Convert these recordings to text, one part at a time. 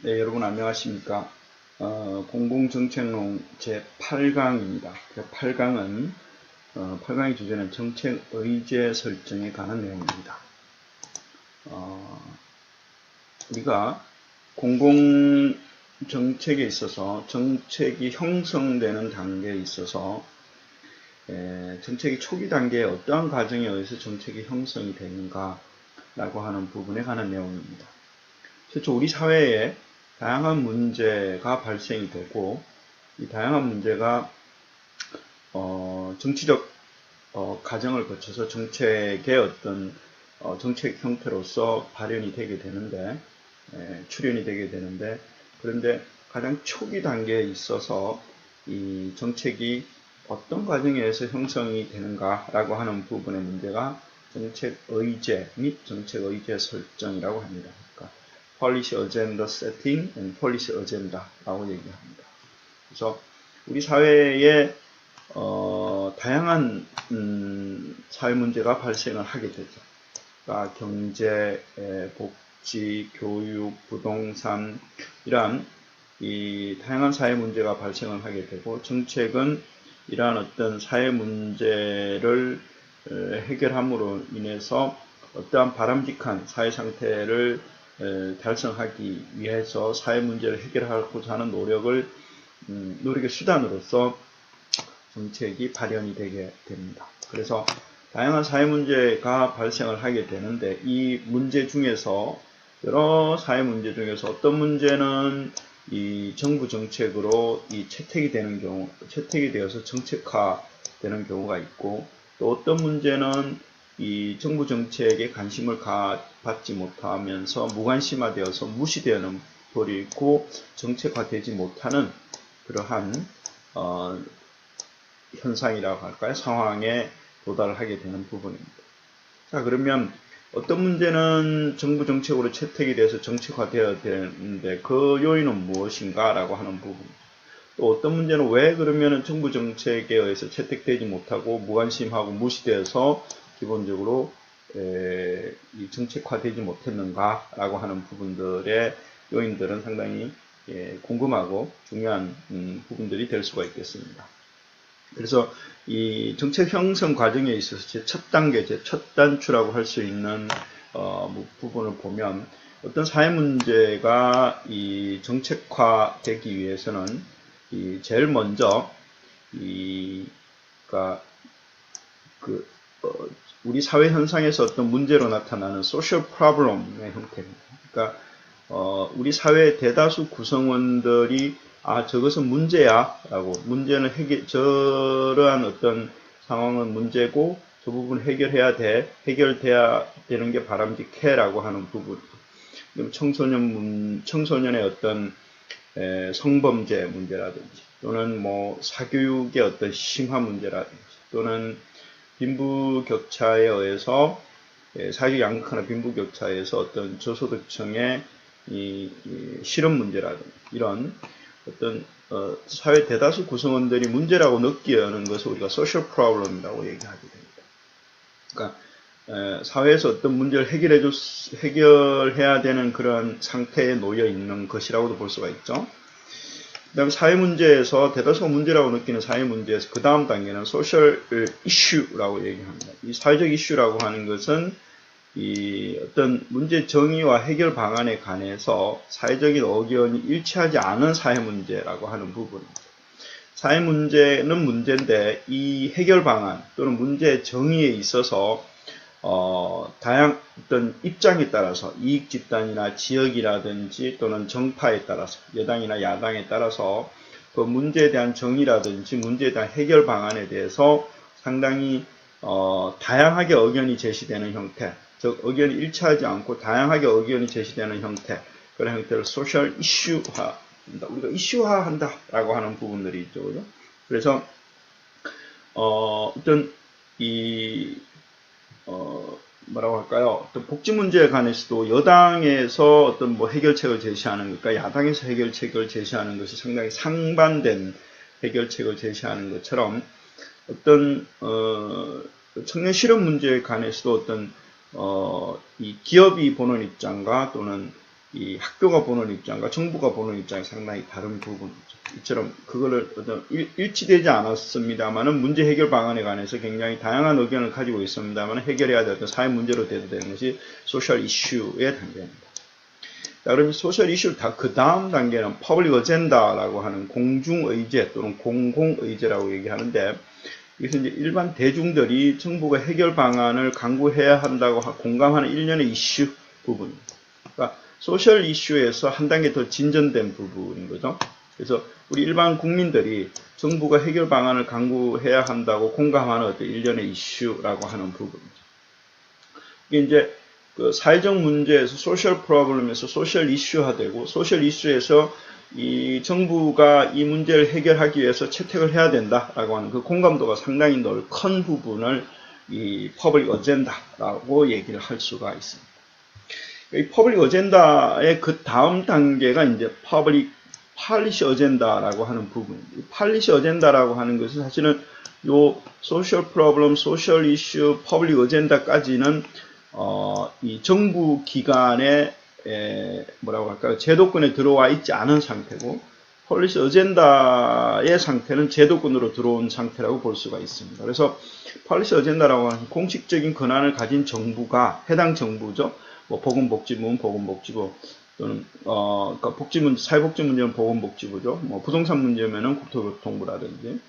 네, 여러분 안녕하십니까. 공공정책론 제8강입니다. 제8강은 8강의 주제는 정책 의제 설정에 관한 내용입니다. 우리가 공공정책에 있어서 정책이 형성되는 단계에 있어서 정책이 초기 단계에 어떠한 과정에 의해서 정책이 형성이 되는가 라고 하는 부분에 관한 내용입니다. 최초 우리 사회에 다양한 문제가 발생이 되고 이 다양한 문제가 정치적 과정을 거쳐서 정책의 어떤 정책 형태로서 발현이 되게 되는데 출현이 되게 되는데 그런데 가장 초기 단계에 있어서 이 정책이 어떤 과정에 의해서 형성이 되는가라고 하는 부분의 문제가 정책 의제 및 정책 의제 설정이라고 합니다. 그러니까 policy agenda setting and policy agenda라고 얘기합니다. 그래서 우리 사회에 다양한 사회 문제가 발생을 하게 되죠. 그러니까 경제, 복지, 교육, 부동산 이러한 이 다양한 사회 문제가 발생을 하게 되고 정책은 이러한 어떤 사회 문제를 해결함으로 인해서 어떠한 바람직한 사회 상태를 달성하기 위해서 사회 문제를 해결하고자 하는 노력의 수단으로서 정책이 발현이 되게 됩니다. 그래서 다양한 사회 문제가 발생을 하게 되는데 이 문제 중에서 여러 사회 문제 중에서 어떤 문제는 이 정부 정책으로 이 채택이 되어서 정책화되는 경우가 있고 또 어떤 문제는 이 정부 정책에 관심을 받지 못하면서 무관심화되어서 무시되어 버리고 정책화되지 못하는 그러한 현상이라고 할까요? 상황에 도달을 하게 되는 부분입니다. 자, 그러면 어떤 문제는 정부 정책으로 채택이 돼서 정책화되어야 되는데 그 요인은 무엇인가 라고 하는 부분입니다. 또 어떤 문제는 왜 그러면 정부 정책에 의해서 채택되지 못하고 무관심하고 무시되어서 기본적으로 이 정책화되지 못했는가 라고 하는 부분들의 요인들은 상당히 궁금하고 중요한 부분들이 될 수가 있겠습니다. 그래서 이 정책 형성 과정에 있어서 제 첫 단계, 제 첫 단추라고 할 수 있는 부분을 보면 어떤 사회 문제가 이 정책화되기 위해서는 제일 먼저 그러니까 우리 사회 현상에서 어떤 문제로 나타나는 social problem의 형태입니다. 그러니까 우리 사회의 대다수 구성원들이 저것은 문제야 라고 문제는 저러한 어떤 상황은 문제고 저 부분 해결돼야 되는 게 바람직해 라고 하는 부분. 청소년의 어떤 성범죄 문제라든지 또는 뭐 사교육의 어떤 심화 문제라든지 또는 빈부격차에 의해서 사회적 양극화나 빈부격차에서 어떤 저소득층의 실업 문제라든지 이런 어떤 사회 대다수 구성원들이 문제라고 느끼는 것을 우리가 social problem이라고 얘기하게 됩니다. 그러니까 사회에서 어떤 문제를 해결해야 되는 그런 상태에 놓여 있는 것이라고도 볼 수가 있죠. 그 다음 사회 문제에서 대다수가 문제라고 느끼는 사회 문제에서 그 다음 단계는 social issue라고 얘기합니다. 이 사회적 이슈라고 하는 것은 이 어떤 문제 정의와 해결 방안에 관해서 사회적인 의견이 일치하지 않은 사회 문제라고 하는 부분입니다. 사회 문제는 문제인데 이 해결 방안 또는 문제 정의에 있어서 어떤 입장에 따라서 이익 집단이나 지역이라든지 또는 정파에 따라서 여당이나 야당에 따라서 그 문제에 대한 정의라든지 문제에 대한 해결 방안에 대해서 상당히 다양하게 의견이 제시되는 형태, 즉 의견이 일치하지 않고 다양하게 의견이 제시되는 형태, 그런 형태를 소셜 이슈화, 우리가 이슈화한다라고 하는 부분들이 있죠, 그죠? 그래서 어떤 뭐라고 할까요? 어떤 복지 문제에 관해서도 여당에서 어떤 뭐 해결책을 제시하는 것과 야당에서 해결책을 제시하는 것이 상당히 상반된 해결책을 제시하는 것처럼 어떤 청년 실업 문제에 관해서도 어떤 이 기업이 보는 입장과 또는 이 학교가 보는 입장과 정부가 보는 입장이 상당히 다른 부분이죠. 이처럼 그거를 어떤 일치되지 않았습니다만은 문제 해결 방안에 관해서 굉장히 다양한 의견을 가지고 있습니다만 해결해야 될 어떤 사회 문제로 대두되는 것이 소셜 이슈의 단계입니다. 자, 그럼 소셜 이슈 그 다음 단계는 퍼블릭 어젠다라고 하는 공중의제 또는 공공의제라고 얘기하는데 이것은 이제 일반 대중들이 정부가 해결 방안을 강구해야 한다고 공감하는 일련의 이슈 부분입니다. 그러니까 소셜 이슈에서 한 단계 더 진전된 부분인 거죠. 그래서 우리 일반 국민들이 정부가 해결 방안을 강구해야 한다고 공감하는 어떤 일련의 이슈라고 하는 부분이죠. 이게 이제 그 사회적 문제에서 소셜 프로블럼에서 소셜 이슈화되고 소셜 이슈에서 이 정부가 이 문제를 해결하기 위해서 채택을 해야 된다라고 하는 그 공감도가 상당히 큰 부분을 이 퍼블릭 어젠다라고 얘기를 할 수가 있습니다. 이 퍼블릭 어젠다의 그 다음 단계가 이제 퍼블릭 팔리시 어젠다라고 하는 부분입니다. 이 팔리시 어젠다라고 하는 것은 사실은 요 소셜 프로블럼, 소셜 이슈, 퍼블릭 어젠다까지는 이 정부 기관의 뭐라고 할까요? 제도권에 들어와 있지 않은 상태고 폴리시 어젠다의 상태는 제도권으로 들어온 상태라고 볼 수가 있습니다. 그래서 폴리시 어젠다라고 하는 공식적인 권한을 가진 정부가 해당 정부죠. 뭐 보건복지부는 보건복지부 또는 그러니까 복지문제, 사회복지 문제는 보건복지부죠. 뭐 부동산 문제면은 국토교통부라든지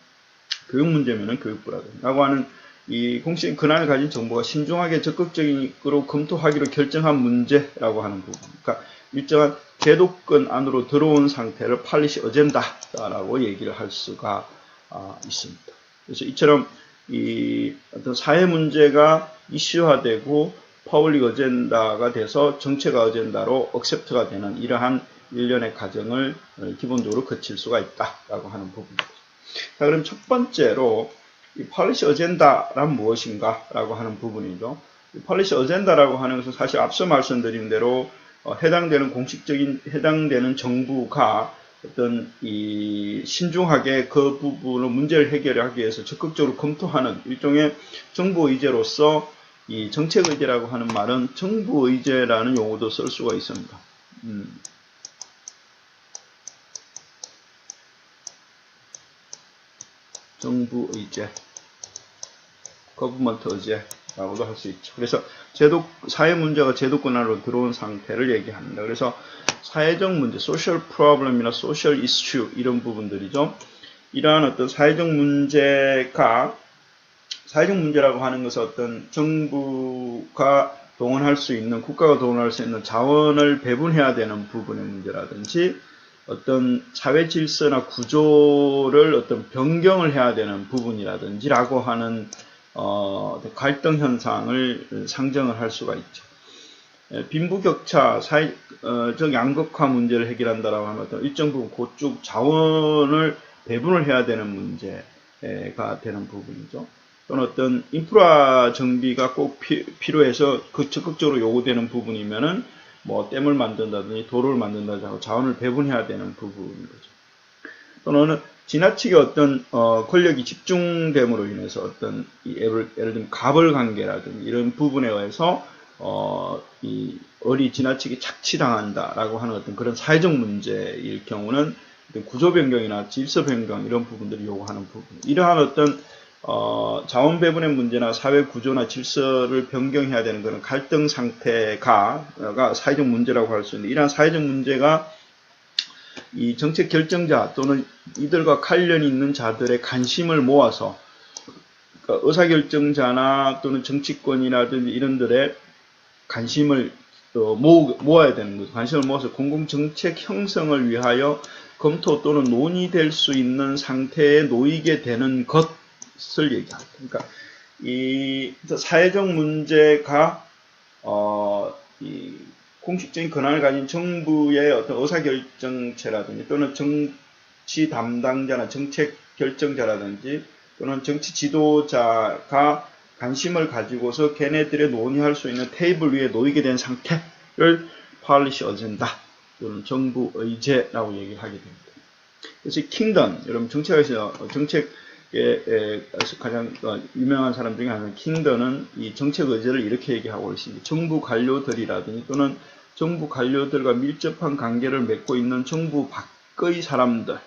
교육 문제면은 교육부라든지라고 하는 이 공식 권한을 가진 정부가 신중하게 적극적으로 검토하기로 결정한 문제라고 하는 부분. 그러니까 일정한 제도권 안으로 들어온 상태를 팔리시 어젠다라고 얘기를 할 수가 있습니다. 그래서 이처럼 이 어떤 사회 문제가 이슈화되고 퍼블릭 어젠다가 돼서 정책 어젠다로 억셉트가 되는 이러한 일련의 과정을 기본적으로 거칠 수가 있다라고 하는 부분입니다. 자, 그럼 첫 번째로 이 폴리시 어젠다란 무엇인가 라고 하는 부분이죠. 이 폴리시 어젠다라고 하는 것은 사실 앞서 말씀드린 대로 해당되는 정부가 어떤 이 신중하게 그 부분을 문제를 해결하기 위해서 적극적으로 검토하는 일종의 정부 의제로서 이 정책 의제라고 하는 말은 정부 의제라는 용어도 쓸 수가 있습니다. 정부 의제, 거버먼트 의제라고도 할 수 있죠. 그래서 사회 문제가 제도권 안으로 들어온 상태를 얘기합니다. 그래서 사회적 문제, 소셜 프로블럼이나 소셜 이슈 이런 부분들이죠. 이러한 어떤 사회적 문제라고 하는 것은 어떤 정부가 동원할 수 있는, 국가가 동원할 수 있는 자원을 배분해야 되는 부분의 문제라든지 어떤 사회 질서나 구조를 어떤 변경을 해야 되는 부분이라든지라고 하는 갈등 현상을 상정을 할 수가 있죠. 빈부격차, 사회적 양극화 문제를 해결한다라고 하면 어떤 일정 부분 그쪽 자원을 배분을 해야 되는 문제가 되는 부분이죠. 또는 어떤 인프라 정비가 꼭 필요해서 적극적으로 요구되는 부분이면은 뭐 댐을 만든다든지 도로를 만든다든지 하고 자원을 배분해야 되는 부분인 거죠. 또는 지나치게 어떤 권력이 집중됨으로 인해서 어떤 예를 들면 갑을 관계라든지 이런 부분에 의해서 을이 지나치게 착취당한다라고 하는 어떤 그런 사회적 문제일 경우는 구조 변경이나 질서 변경 이런 부분들이 요구하는 부분. 이러한 어떤 자원 배분의 문제나 사회 구조나 질서를 변경해야 되는 그런 갈등 상태가 사회적 문제라고 할 수 있는데 이러한 사회적 문제가 이 정책 결정자 또는 이들과 관련이 있는 자들의 관심을 모아서 그러니까 의사결정자나 또는 정치권이라든지 이런들의 관심을 모아야 되는 거죠. 관심을 모아서 공공정책 형성을 위하여 검토 또는 논의될 수 있는 상태에 놓이게 되는 것을 얘기합니다. 그러니까 이 사회적 문제가 이 공식적인 권한을 가진 정부의 어떤 의사결정체라든지 또는 정치 담당자나 정책 결정자라든지 또는 정치 지도자가 관심을 가지고서 걔네들의 논의할 수 있는 테이블 위에 놓이게 된 상태를 policy agenda 또는 정부 의제라고 얘기를 하게 됩니다. 그래서 킹덤, 여러분 정책에서 가장 유명한 사람 중에 하나는 킹덤은 이 정책 의제를 이렇게 얘기하고 있습니다. 정부 관료들이라든지 또는 정부 관료들과 밀접한 관계를 맺고 있는 정부 밖의 사람들,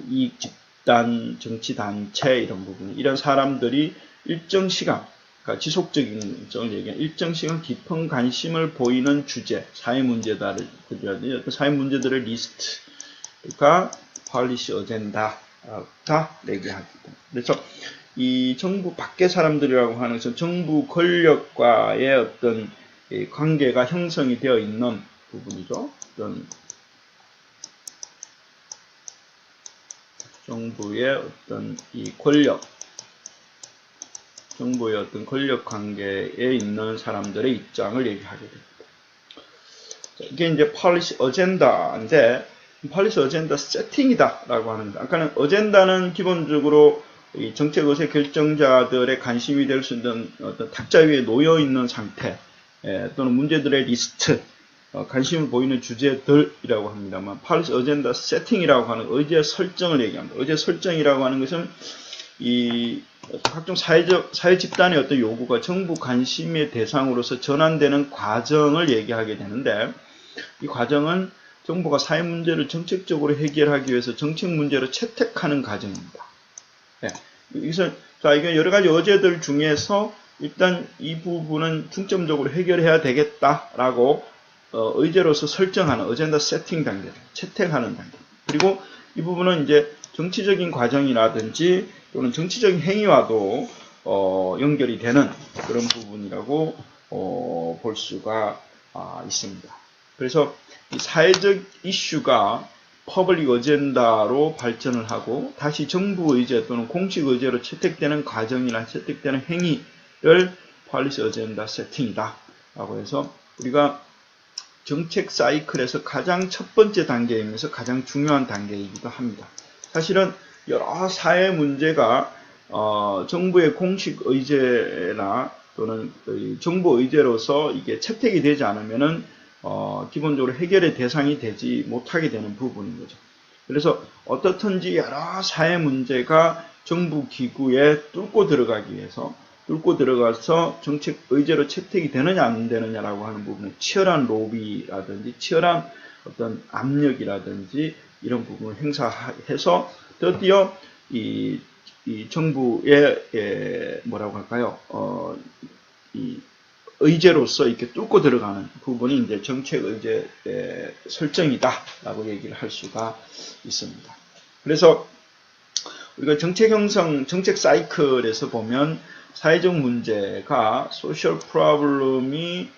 이익 집단, 정치 단체 이런 부분, 이런 사람들이 일정 시간, 그러니까 지속적인 일정을 얘기하는 일정 시간 깊은 관심을 보이는 주제, 사회 문제다를 사회 문제들의 리스트가 policy agenda가 얘기하기 때문에. 그래서 이 정부 밖의 사람들이라고 하는 것은 정부 권력과의 어떤 관계가 형성이 되어 있는 부분이죠. 어떤 정부의 어떤 이 권력, 정부의 어떤 권력 관계에 있는 사람들의 입장을 얘기하게 됩니다. 이게 이제 policy agenda인데, policy agenda 세팅이다라고 하는 거. 아까는 agenda는 기본적으로 이 정책 의사 결정자들의 관심이 될 수 있는 어떤 탁자 위에 놓여 있는 상태, 또는 문제들의 리스트, 관심을 보이는 주제들이라고 합니다만, policy agenda setting이라고 하는 의제 설정을 얘기합니다. 의제 설정이라고 하는 것은 이 각종 사회 집단의 어떤 요구가 정부 관심의 대상으로서 전환되는 과정을 얘기하게 되는데, 이 과정은 정부가 사회 문제를 정책적으로 해결하기 위해서 정책 문제로 채택하는 과정입니다. 여기서 이게 여러 가지 의제들 중에서 일단 이 부분은 중점적으로 해결해야 되겠다라고 의제로서 설정하는 어젠다 세팅 단계, 채택하는 단계. 그리고 이 부분은 이제 정치적인 과정이라든지 또는 정치적인 행위와도 연결이 되는 그런 부분이라고 볼 수가 있습니다. 그래서 이 사회적 이슈가 퍼블릭 어젠다로 발전을 하고 다시 정부 의제 또는 공식 의제로 채택되는 과정이나 채택되는 행위를 policy agenda 세팅이다 라고 해서 우리가 정책 사이클에서 가장 첫 번째 단계이면서 가장 중요한 단계이기도 합니다. 사실은 여러 사회 문제가 정부의 공식 의제나 또는 정부 의제로서 이게 채택이 되지 않으면은 기본적으로 해결의 대상이 되지 못하게 되는 부분인 거죠. 그래서 어떻든지 여러 사회 문제가 정부 기구에 뚫고 들어가서 정책 의제로 채택이 되느냐 안 되느냐라고 하는 부분은 치열한 로비라든지 치열한 어떤 압력이라든지 이런 부분을 행사해서 드디어 이 정부의 뭐라고 할까요? 이 의제로서 이렇게 뚫고 들어가는 부분이 이제 정책 의제 설정이다라고 얘기를 할 수가 있습니다. 그래서 우리가 정책 형성, 정책 사이클에서 보면 사회적 문제가 소셜 프로블럼이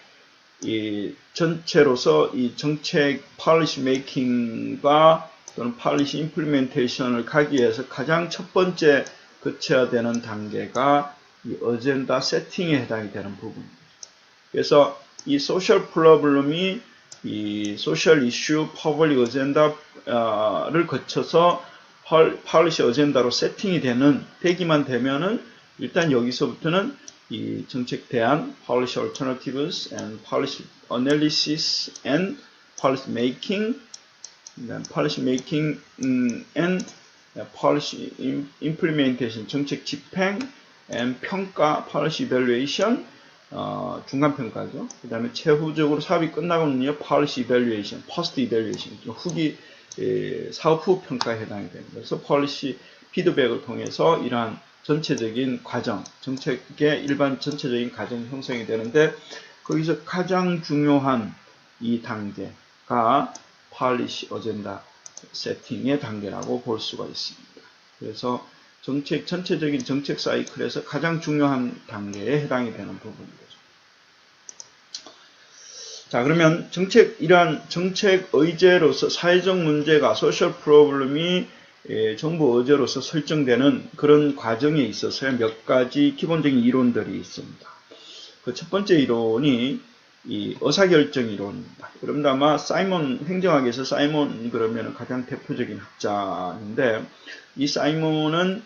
이 전체로서 이 정책 policy making과 또는 policy implementation을 가기 위해서 가장 첫 번째 거쳐야 되는 단계가 이 어젠다 세팅에 해당이 되는 부분입니다. 그래서 이 소셜 프로블럼이 이 소셜 이슈 퍼블릭 어젠다를 거쳐서 policy 어젠다로 세팅이 되기만 되면은 일단 여기서부터는 이 정책 대안, policy alternatives and policy analysis and policy making, and policy implementation, 정책 집행, and 평가, policy evaluation, 중간 평가죠. 그 다음에 최후적으로 사업이 끝나고는요, policy evaluation, post evaluation, 후기 사업 후 평가에 해당이 됩니다. 그래서 policy 피드백을 통해서 이러한 전체적인 과정, 정책의 일반 전체적인 과정 형성이 되는데 거기서 가장 중요한 이 단계가 policy agenda 세팅의 단계라고 볼 수가 있습니다. 그래서 전체적인 정책 사이클에서 가장 중요한 단계에 해당이 되는 부분인 거죠. 자, 그러면 이러한 정책 의제로서 사회적 문제가 소셜 프로블럼이 정부 의제로서 설정되는 그런 과정에 있어서 몇 가지 기본적인 이론들이 있습니다. 그 첫 번째 이론이 이 의사결정 이론입니다. 여러분 아마 사이먼 행정학에서 사이먼 그러면 가장 대표적인 학자인데 이 사이먼은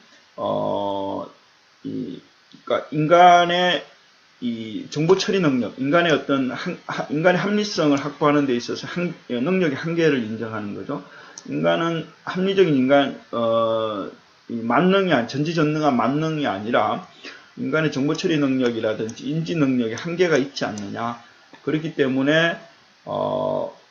그러니까 인간의 이 정보 처리 능력, 인간의 어떤 인간의 합리성을 확보하는 데 있어서 능력의 한계를 인정하는 거죠. 인간은 합리적인 인간, 전지전능한 만능이 아니라 인간의 정보 처리 능력이라든지 인지 능력에 한계가 있지 않느냐. 그렇기 때문에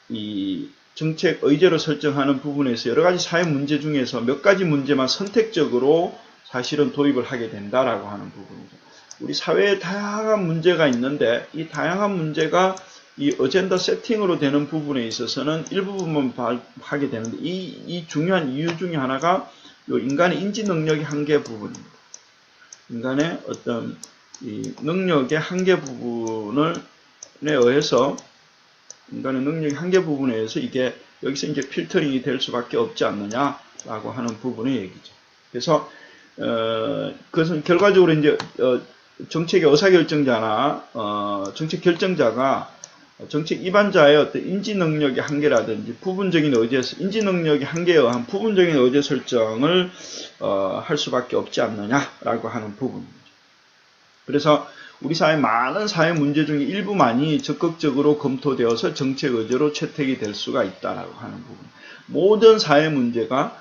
이 정책 의제로 설정하는 부분에서 여러 가지 사회 문제 중에서 몇 가지 문제만 선택적으로 사실은 도입을 하게 된다라고 하는 부분이죠. 우리 사회에 다양한 문제가 있는데 이 다양한 문제가 이 어젠다 세팅으로 되는 부분에 있어서는 일부분만 하게 되는데 이 중요한 이유 중에 하나가 요 인간의 인지 능력의 한계 부분입니다. 인간의 어떤 이 능력의 한계 부분에 의해서 인간의 능력의 한계 부분에 의해서 이게 여기서 이제 필터링이 될 수밖에 없지 않느냐라고 하는 부분의 얘기죠. 그래서 그것은 결과적으로 이제 정책의 의사결정자나 정책 결정자가 정책 입안자의 어떤 인지 능력의 한계라든지 부분적인 의제 인지 능력의 한계에 의한 부분적인 의제 설정을 할 수밖에 없지 않느냐라고 하는 부분입니다. 그래서 우리 사회 많은 사회 문제 중에 일부만이 적극적으로 검토되어서 정책 의제로 채택이 될 수가 있다라고 하는 부분. 모든 사회 문제가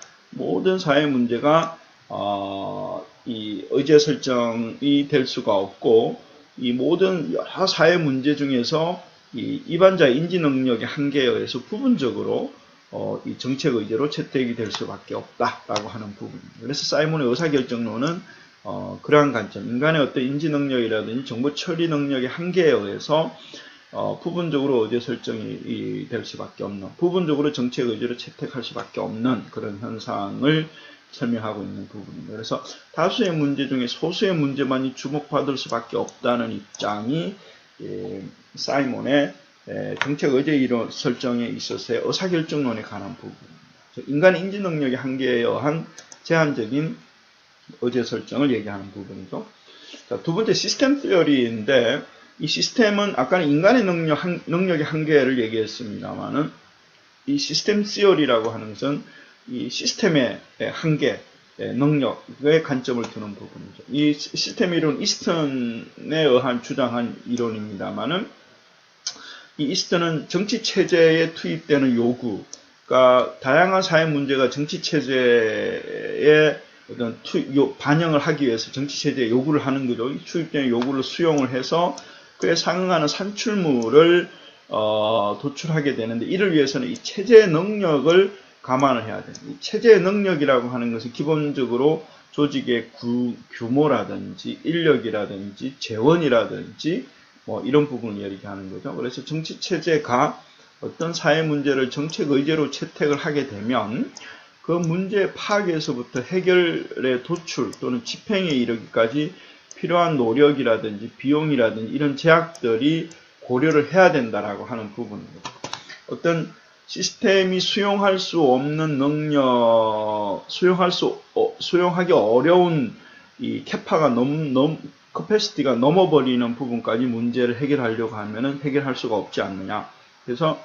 이 의제 설정이 될 수가 없고 이 모든 여러 사회 문제 중에서 이 입안자의 인지 능력의 한계에 의해서 부분적으로 이 정책 의제로 채택이 될 수밖에 없다라고 하는 부분입니다. 그래서 사이몬의 의사결정론은 그러한 관점, 인간의 어떤 인지 능력이라든지 정보 처리 능력의 한계에 의해서 부분적으로 의제 설정이 될 수밖에 없는, 부분적으로 정책 의제로 채택할 수밖에 없는 그런 현상을 설명하고 있는 부분입니다. 그래서 다수의 문제 중에 소수의 문제만이 주목받을 수밖에 없다는 입장이 사이몬의 정책 의제 이론 설정에 있어서의 의사결정론에 관한 부분입니다. 인간의 인지 능력의 한계에 의한 제한적인 의제 설정을 얘기하는 부분이죠. 자, 두 번째 시스템 시어리인데 이 시스템은 아까는 인간의 능력의 한계를 얘기했습니다만은 이 시스템 시어리라고 하는 것은 이 시스템의 한계, 능력의 관점을 두는 부분이죠. 이 시스템 이론 이스턴에 의한 주장한 이론입니다만은 이 이스턴은 정치 체제에 투입되는 요구, 그러니까 다양한 사회 문제가 정치 체제에 어떤 반영을 하기 위해서 정치 체제에 요구를 하는 거죠. 투입되는 요구를 수용을 해서 그에 상응하는 산출물을 도출하게 되는데 이를 위해서는 이 체제의 능력을 감안을 해야 돼요. 이 체제의 능력이라고 하는 것은 기본적으로 조직의 규모라든지 인력이라든지 재원이라든지 뭐 이런 부분을 얘기하는 거죠. 그래서 정치 체제가 어떤 사회 문제를 정책 의제로 채택을 하게 되면 그 문제 파악에서부터 해결의 도출 또는 집행에 이르기까지 필요한 노력이라든지 비용이라든지 이런 제약들이 고려를 해야 된다라고 하는 부분입니다. 어떤 시스템이 수용할 수 없는 능력, 수용하기 어려운 이 캐파가 커패시티가 넘어버리는 부분까지 문제를 해결하려고 하면은 해결할 수가 없지 않느냐. 그래서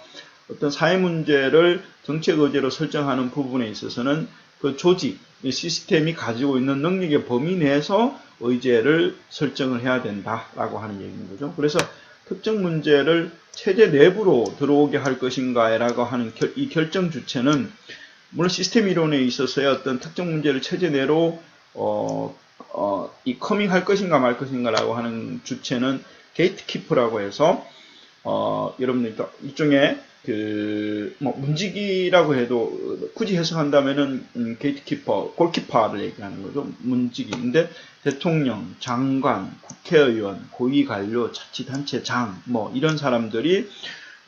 어떤 사회 문제를 정책 의제로 설정하는 부분에 있어서는 그 조직, 시스템이 가지고 있는 능력의 범위 내에서 의제를 설정을 해야 된다라고 하는 얘기인 거죠. 그래서 특정 문제를 체제 내부로 들어오게 할 것인가라고 하는 이 결정 주체는 물론 시스템 이론에 있어서의 어떤 특정 문제를 체제 내로 이 커밍할 것인가 말 것인가라고 하는 주체는 게이트키퍼라고 해서 여러분들 일종의 문지기라고 해도 굳이 해석한다면은 게이트키퍼, 골키퍼를 얘기하는 거죠. 문지기인데 대통령, 장관, 국회의원, 고위관료, 자치단체장 이런 사람들이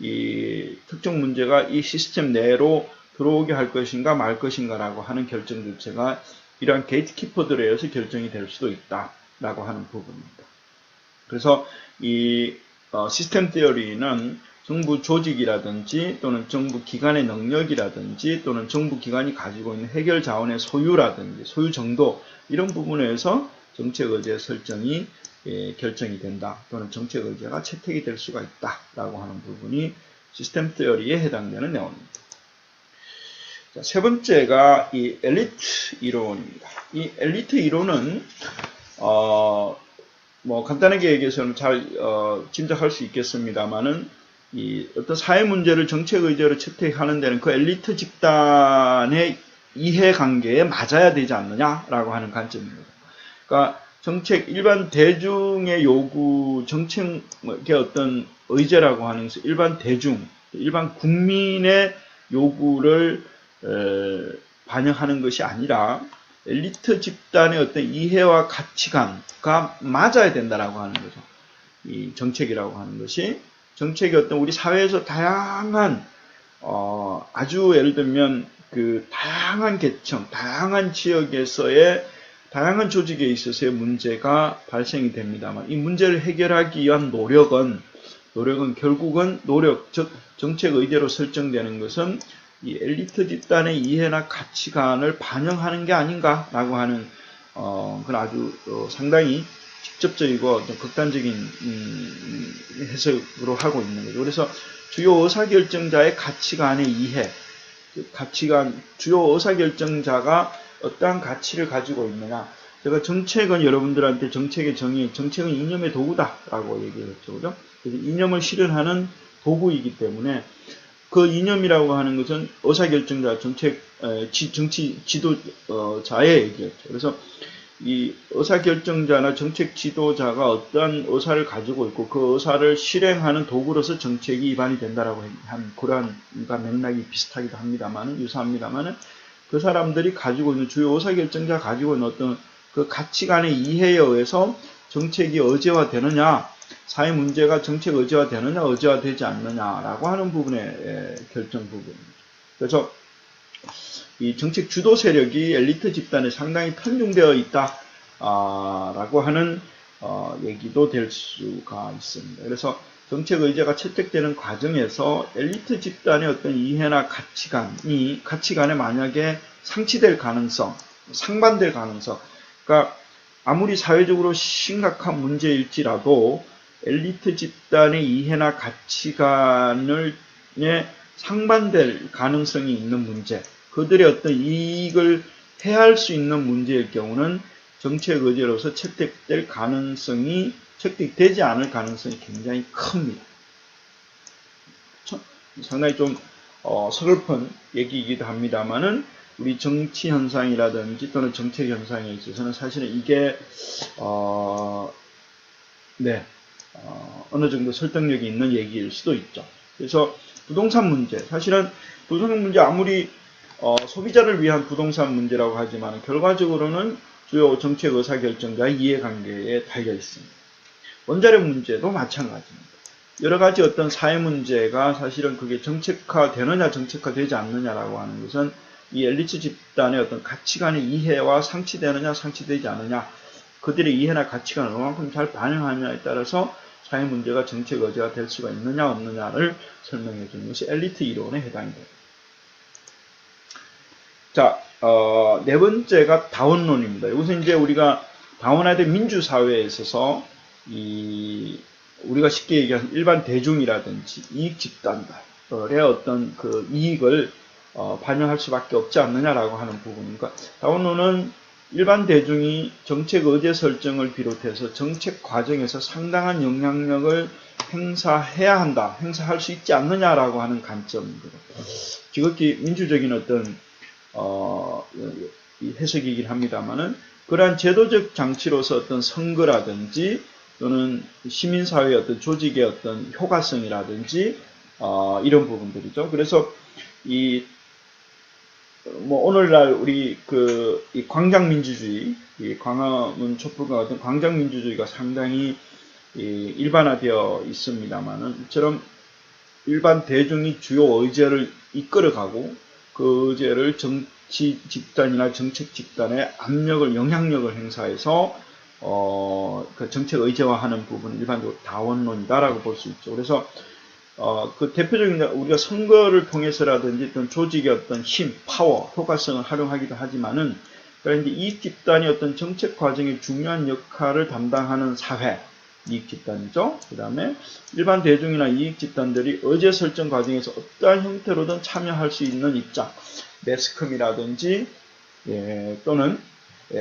이 특정 문제가 이 시스템 내로 들어오게 할 것인가 말 것인가라고 하는 결정 주체가 이러한 게이트키퍼들에 의해서 결정이 될 수도 있다라고 하는 부분입니다. 그래서 이 시스템 티어리는 정부 조직이라든지 또는 정부 기관의 능력이라든지 또는 정부 기관이 가지고 있는 해결 자원의 소유라든지 소유 정도 이런 부분에서 정책 의제 설정이 결정이 된다 또는 정책 의제가 채택이 될 수가 있다라고 하는 부분이 시스템 티어리에 해당되는 내용입니다. 자, 세 번째가 이 엘리트 이론입니다. 이 엘리트 이론은 간단하게 얘기해서는 잘 짐작할 수 있겠습니다만은 이 어떤 사회 문제를 정책 의제로 채택하는 데는 그 엘리트 집단의 이해관계에 맞아야 되지 않느냐라고 하는 관점입니다. 그러니까 정책, 일반 대중의 요구, 정책의 어떤 의제라고 하는 것은 일반 대중, 일반 국민의 요구를 반영하는 것이 아니라 엘리트 집단의 어떤 이해와 가치관과 맞아야 된다라고 하는 거죠. 이 정책이라고 하는 것이 정책이 어떤 우리 사회에서 다양한 아주 예를 들면 그 다양한 계층, 다양한 지역에서의 다양한 조직에 있어서의 문제가 발생이 됩니다만 이 문제를 해결하기 위한 노력은 결국은 즉 정책 의제로 설정되는 것은 이 엘리트 집단의 이해나 가치관을 반영하는 게 아닌가라고 하는 그건 아주 상당히 직접적이고 좀 극단적인 해석으로 하고 있는 거죠. 그래서 주요 의사결정자의 가치관의 이해, 주요 의사결정자가 어떠한 가치를 가지고 있느냐. 제가 정책은 여러분들한테 정책은 이념의 도구다라고 얘기했죠. 그죠? 그래서 이념을 실현하는 도구이기 때문에 그 이념이라고 하는 것은 의사결정자, 정치 지도자의 얘기였죠. 그래서 이 의사결정자나 정책 지도자가 어떠한 의사를 가지고 있고 그 의사를 실행하는 도구로서 정책이 입안이 된다라고 한 그러한 맥락이 비슷하기도 합니다만은 유사합니다만은 그 사람들이 가지고 있는 주요 의사결정자가 가지고 있는 어떤 그 가치관의 이해에 의해서 정책이 의제화되느냐, 사회 문제가 정책 의제화되느냐, 의제화되지 않느냐라고 하는 부분의 결정 부분입니다. 그래서 이 정책 주도 세력이 엘리트 집단에 상당히 편중되어 있다라고 하는 얘기도 될 수가 있습니다. 그래서 정책 의제가 채택되는 과정에서 엘리트 집단의 어떤 이해나 가치관에 만약에 상치될 가능성, 상반될 가능성, 그러니까 아무리 사회적으로 심각한 문제일지라도 엘리트 집단의 이해나 가치관에 상반될 가능성이 있는 문제, 그들의 어떤 이익을 해할 수 있는 문제일 경우는 정책 의제로서 채택되지 않을 가능성이 굉장히 큽니다. 상당히 좀 서글픈 얘기이기도 합니다만은 우리 정치 현상이라든지 또는 정책 현상에 있어서는 사실은 이게 어느 정도 설득력이 있는 얘기일 수도 있죠. 그래서 부동산 문제, 사실은 부동산 문제 아무리 소비자를 위한 부동산 문제라고 하지만 결과적으로는 주요 정책 의사결정자의 이해관계에 달려 있습니다. 원자력 문제도 마찬가지입니다. 여러 가지 어떤 사회 문제가 사실은 그게 정책화되느냐 정책화되지 않느냐라고 하는 것은 이 엘리트 집단의 어떤 가치관의 이해와 상치되느냐 상치되지 않느냐, 그들의 이해나 가치관을 얼마만큼 잘 반영하느냐에 따라서 사회 문제가 정책 의제가 될 수가 있느냐 없느냐를 설명해 주는 것이 엘리트 이론에 해당이 됩니다. 자, 네 번째가 다원론입니다. 여기서 이제 우리가 다원화된 민주사회에 있어서 우리가 쉽게 얘기하는 일반 대중이라든지 이익 집단들의 어떤 그 이익을 반영할 수밖에 없지 않느냐라고 하는 부분이니까, 다원론은 일반 대중이 정책 의제 설정을 비롯해서 정책 과정에서 상당한 영향력을 행사할 수 있지 않느냐라고 하는 관점입니다. 지극히 민주적인 어떤 해석이긴 합니다만은 그러한 제도적 장치로서 어떤 선거라든지 또는 시민사회의 어떤 조직의 어떤 효과성이라든지 이런 부분들이죠. 그래서 오늘날 우리 이 광장민주주의, 광화문 촛불과 같은 광장민주주의가 상당히 일반화되어 있습니다만은 이처럼 일반 대중이 주요 의제를 이끌어가고 그 의제를 정치 집단이나 정책 집단의 영향력을 행사해서 그 정책 의제화하는 부분은 일반적으로 다원론이다라고 볼 수 있죠. 그래서 그 대표적인 우리가 선거를 통해서라든지 어떤 조직의 어떤 힘, 파워, 효과성을 활용하기도 하지만은 그러니까 이제 이익 집단이 어떤 정책 과정에 중요한 역할을 담당하는 사회, 이익 집단이죠. 그 다음에 일반 대중이나 이익 집단들이 의제 설정 과정에서 어떠한 형태로든 참여할 수 있는 입장, 매스컴이라든지 또는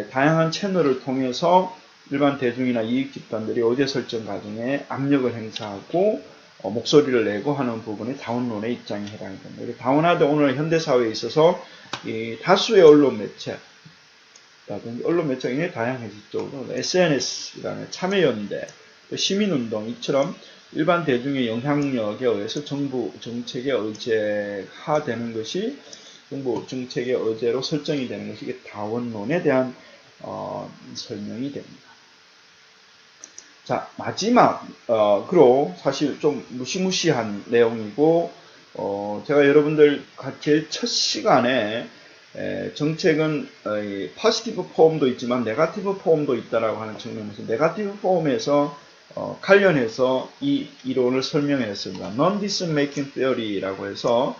다양한 채널을 통해서 일반 대중이나 이익 집단들이 의제 설정 과정에 압력을 행사하고 목소리를 내고 하는 부분이 다원론의 입장에 해당이 됩니다. 다원화된 오늘 현대사회에 있어서 이 다수의 언론 매체, 언론 매체가 굉장히 다양해졌죠. SNS라는 참여연대, 시민운동 이처럼 일반 대중의 영향력에 의해서 정부 정책의 의제화되는 것이 정부 정책의 의제로 설정이 되는 것이 이게 다원론에 대한 설명이 됩니다. 자, 마지막으로 사실 좀 무시무시한 내용이고 제가 여러분들 제일 첫 시간에 정책은 포지티브 폼도 있지만 네거티브 폼도 있다라고 하는 측면에서 네거티브 폼에서 관련해서 이 이론을 설명했습니다. Non-decision making theory라고 해서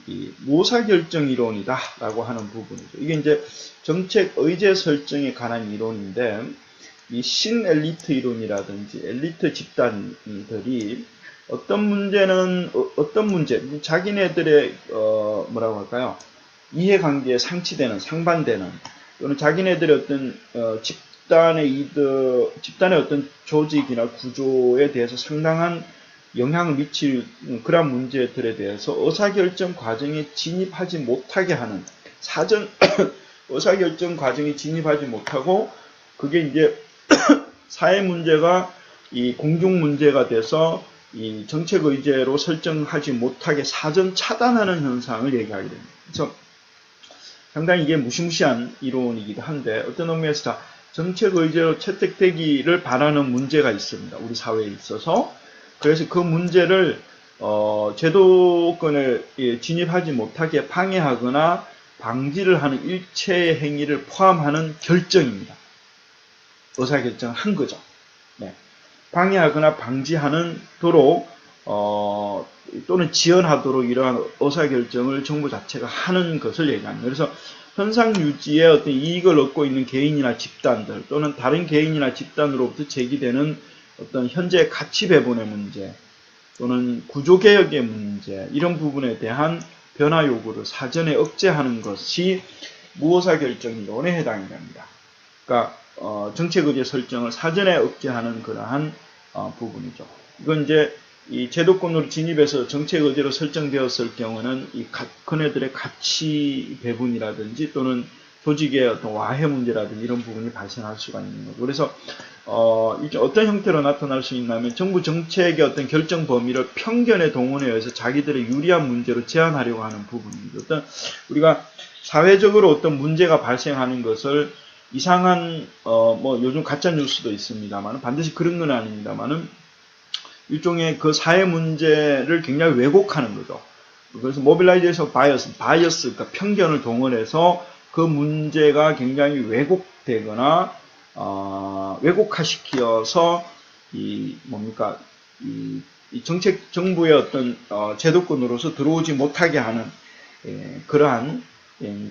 이 무사결정 이론이다라고 하는 부분이죠. 이게 이제 정책 의제 설정에 관한 이론인데 이 신엘리트 이론이라든지 엘리트 집단들이 어떤 문제, 자기네들의 뭐라고 할까요? 이해관계에 상치되는, 상반되는 또는 자기네들의 어떤 집단의 어떤 조직이나 구조에 대해서 상당한 영향을 미칠 그런 문제들에 대해서 의사결정 과정에 진입하지 못하게 하는 사전 의사결정 과정에 진입하지 못하고 그게 이제 사회 문제가 이 공중 문제가 돼서 이 정책 의제로 설정하지 못하게 사전 차단하는 현상을 얘기하게 됩니다. 그래서 상당히 이게 무시무시한 이론이기도 한데 어떤 의미에서 정책 의제로 채택되기를 바라는 문제가 있습니다. 우리 사회에 있어서. 그래서 그 문제를 제도권에 진입하지 못하게 방해하거나 방지를 하는 일체의 행위를 포함하는 결정입니다. 의사결정을 한 거죠. 네. 방해하거나 방지하는 도로 또는 지연하도록 이러한 의사결정을 정부 자체가 하는 것을 얘기합니다. 그래서 현상 유지에 어떤 이익을 얻고 있는 개인이나 집단들 또는 다른 개인이나 집단으로부터 제기되는 어떤 현재 가치 배분의 문제 또는 구조개혁의 문제 이런 부분에 대한 변화 요구를 사전에 억제하는 것이 무의사결정 이론에 해당이 됩니다. 그러니까 정책 의제 설정을 사전에 억제하는 그러한 부분이죠. 이건 이제 이 제도권으로 진입해서 정책 의제로 설정되었을 경우는 이 그네들의 가치 배분이라든지 또는 조직의 어떤 와해 문제라든지 이런 부분이 발생할 수가 있는 거죠. 그래서 이게 어떤 형태로 나타날 수 있냐면 정부 정책의 어떤 결정 범위를 편견의 동원에 의해서 자기들의 유리한 문제로 제한하려고 하는 부분입니다. 어떤 우리가 사회적으로 어떤 문제가 발생하는 것을 이상한 뭐 요즘 가짜 뉴스도 있습니다만 반드시 그런 건 아닙니다만은 일종의 그 사회 문제를 굉장히 왜곡하는 거죠. 그래서 모빌라이제이션 바이어스, 그러니까 편견을 동원해서 그 문제가 굉장히 왜곡되거나 왜곡화시켜서 이 정책 정부의 어떤 제도권으로서 들어오지 못하게 하는 그러한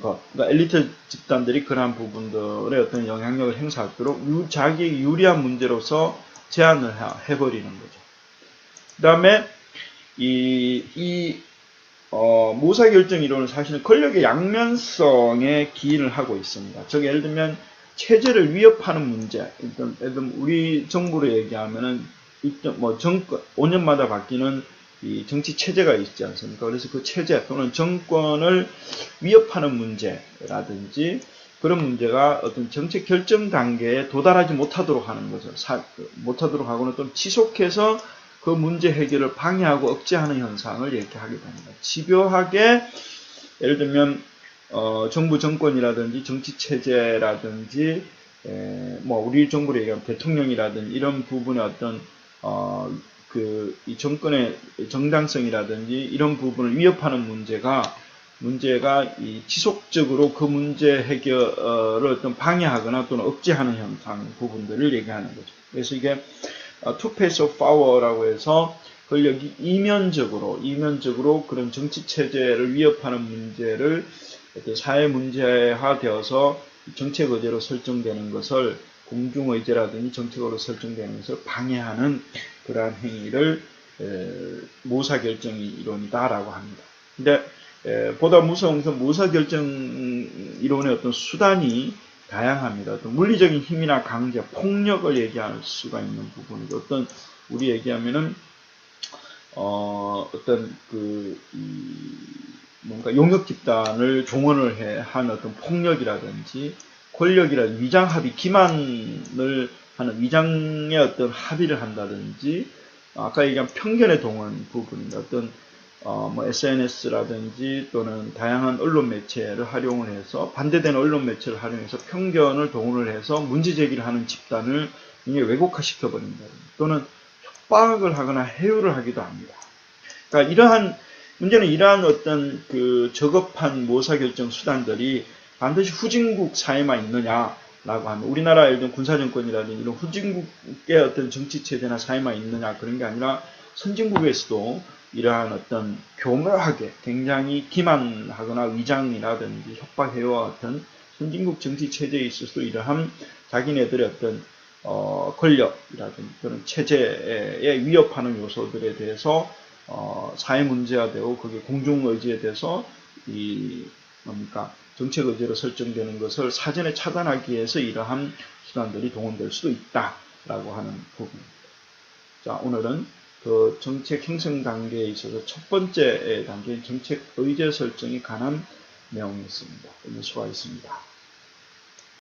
것, 그러니까 엘리트 집단들이 그러한 부분들의 어떤 영향력을 행사하도록 자기 유리한 문제로서 제한을 해버리는 거죠. 그 다음에 무사결정 이론은 사실은 권력의 양면성에 기인을 하고 있습니다. 즉 예를 들면 체제를 위협하는 문제, 일단 우리 정부로 얘기하면은 일단 뭐 정권 5년마다 바뀌는 이 정치 체제가 있지 않습니까? 그래서 그 체제 또는 정권을 위협하는 문제라든지 그런 문제가 어떤 정책 결정 단계에 도달하지 못하도록 하는 거죠. 못하도록 하고는 또 지속해서 그 문제 해결을 방해하고 억제하는 현상을 얘기하게 됩니다. 집요하게 예를 들면 정부 정권이라든지 정치 체제라든지 뭐 우리 정부로 얘기하면 대통령이라든지 이런 부분의 어떤 이 정권의 정당성이라든지 이런 부분을 위협하는 문제가 이 지속적으로 그 문제 해결을 어떤 방해하거나 또는 억제하는 현상 부분들을 얘기하는 거죠. 그래서 이게 two face of power라고 해서 권력이 이면적으로 그런 정치 체제를 위협하는 문제를 어떤 사회 문제화되어서 정책 의제로 설정되는 것을 공중의제라든지 정책으로 설정되는 것을 방해하는 그러한 행위를 무사결정 이론이다라고 합니다. 근데 보다 무서운 것은 무사결정 이론의 어떤 수단이 다양합니다. 어떤 물리적인 힘이나 강제, 폭력을 얘기할 수가 있는 부분이고 어떤 우리 얘기하면은 어떤 뭔가 용역 집단을 종언을 한 어떤 폭력이라든지 권력이라 위장 합의, 기만을 하는 위장의 어떤 합의를 한다든지, 아까 얘기한 편견의 동원 부분인데 어떤 뭐 SNS라든지 또는 다양한 언론 매체를 활용을 해서 반대되는 언론 매체를 활용해서 편견을 동원을 해서 문제 제기를 하는 집단을 이게 왜곡화시켜 버린다. 또는 협박을 하거나 해유를 하기도 합니다. 그러니까 이러한 문제는 이러한 어떤 그 저급한 모사결정 수단들이 반드시 후진국 사회만 있느냐라고 하면 우리나라 예를 들면 군사정권이라든지 이런 후진국의 어떤 정치체제나 사회만 있느냐 그런 게 아니라 선진국에서도 이러한 어떤 교묘하게 굉장히 기만하거나 위장이라든지 협박해와 같은 선진국 정치체제에 있어서도 이러한 자기네들의 어떤 권력이라든지 그런 체제에 위협하는 요소들에 대해서 사회 문제화되고 그게 공중의지에 대해서 정책 의제로 설정되는 것을 사전에 차단하기 위해서 이러한 수단들이 동원될 수도 있다라고 하는 부분입니다. 자, 오늘은 그 정책 형성 단계에 있어서 첫 번째 단계인 정책 의제 설정에 관한 내용이었습니다. 오늘 수고하셨습니다.